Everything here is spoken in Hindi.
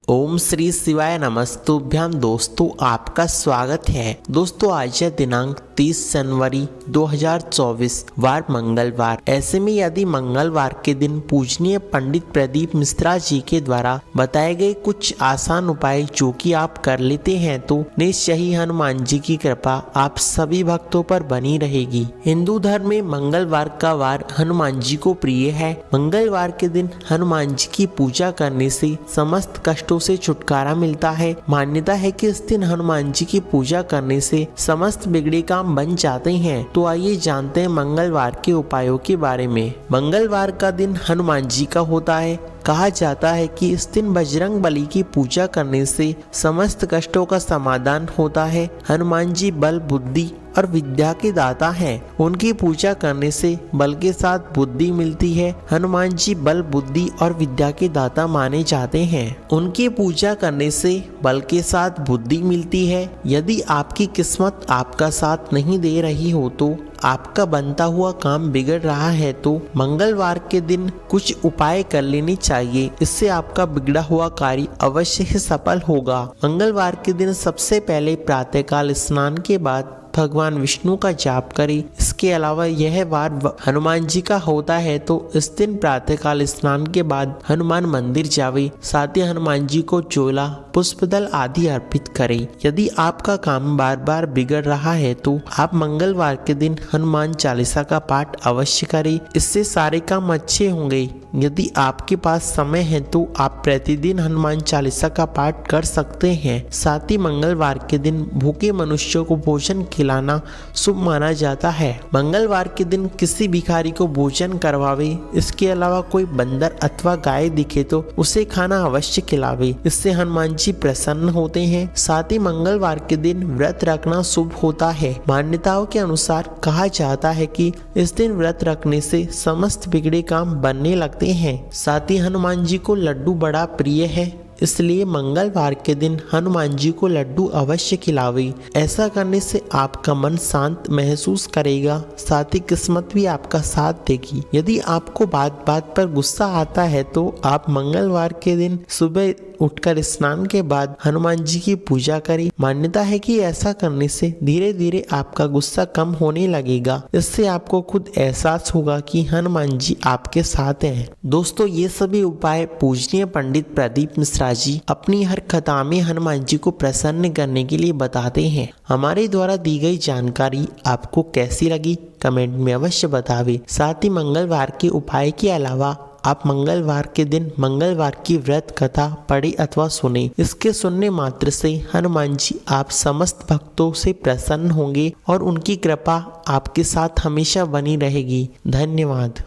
ओम श्री शिवाय नमस्तुभ्याम। दोस्तों आपका स्वागत है। दोस्तों आज है दिनांक 30 जनवरी 2024 वार मंगलवार। ऐसे में यदि मंगलवार के दिन पूजनीय पंडित प्रदीप मिश्रा जी के द्वारा बताए गए कुछ आसान उपाय जो कि आप कर लेते हैं तो निश्चय ही हनुमान जी की कृपा आप सभी भक्तों पर बनी रहेगी। हिंदू धर्म में मंगलवार का वार हनुमान जी को प्रिय है। मंगलवार के दिन हनुमान जी की पूजा करने से समस्त कष्टों से छुटकारा मिलता है। मान्यता है कि इस दिन हनुमान जी की पूजा करने से समस्त बिगड़े काम बन जाते हैं। तो आइए जानते हैं मंगलवार के उपायों के बारे में। मंगलवार का दिन हनुमान जी का होता है। कहा जाता है कि इस दिन बजरंग बली की पूजा करने से समस्त कष्टों का समाधान होता है। हनुमान जी बल, बुद्धि और विद्या के दाता हैं। उनकी पूजा करने से बल के साथ बुद्धि मिलती है। हनुमान जी बल, बुद्धि और विद्या के दाता माने जाते हैं। उनकी पूजा करने से बल के साथ बुद्धि मिलती है। यदि आपकी किस्मत आपका साथ नहीं दे रही हो तो आपका बनता हुआ काम बिगड़ रहा है तो मंगलवार के दिन कुछ उपाय कर लेने चाहिए। इससे आपका बिगड़ा हुआ कार्य अवश्य ही सफल होगा। मंगलवार के दिन सबसे पहले प्रातःकाल स्नान के बाद भगवान विष्णु का जाप करें। इसके अलावा यह वार हनुमान जी का होता है तो इस दिन प्रातःकाल स्नान के बाद हनुमान मंदिर जावे। साथ ही हनुमान जी को चोला, पुष्पदल आदि अर्पित करें। यदि आपका काम बार बार बिगड़ रहा है तो आप मंगलवार के दिन हनुमान चालीसा का पाठ अवश्य करें। इससे सारे काम अच्छे होंगे। यदि आपके पास समय है तो आप प्रतिदिन हनुमान चालीसा का पाठ कर सकते हैं। साथ ही मंगलवार के दिन भूखे मनुष्यों को भोजन खिलाना शुभ माना जाता है। मंगलवार के दिन किसी भिखारी को भोजन करवावे। इसके अलावा कोई बंदर अथवा गाय दिखे तो उसे खाना अवश्य खिलावे। इससे हनुमान जी प्रसन्न होते हैं। साथ ही मंगलवार के दिन व्रत रखना शुभ होता है। मान्यताओं के अनुसार कहा जाता है कि इस दिन व्रत रखने से समस्त बिगड़े काम बनने लगते हैं। साथ ही हनुमान जी को लड्डू बड़ा प्रिय है, इसलिए मंगलवार के दिन हनुमान जी को लड्डू अवश्य खिलावे। ऐसा करने से आपका मन शांत महसूस करेगा। साथ ही किस्मत भी आपका साथ देगी। यदि आपको बात बात पर गुस्सा आता है तो आप मंगलवार के दिन सुबह उठकर स्नान के बाद हनुमान जी की पूजा करें। मान्यता है कि ऐसा करने से धीरे धीरे आपका गुस्सा कम होने लगेगा। इससे आपको खुद एहसास होगा कि हनुमान जी आपके साथ हैं। दोस्तों ये सभी उपाय पूजनीय पंडित प्रदीप मिश्रा जी अपनी हर कथा में हनुमान जी को प्रसन्न करने के लिए बताते हैं। हमारे द्वारा दी गई जानकारी आपको कैसी लगी कमेंट में अवश्य बतावे। साथ ही मंगलवार के उपाय के अलावा आप मंगलवार के दिन मंगलवार की व्रत कथा पढ़े अथवा सुने। इसके सुनने मात्र से हनुमान जी आप समस्त भक्तों से प्रसन्न होंगे और उनकी कृपा आपके साथ हमेशा बनी रहेगी। धन्यवाद।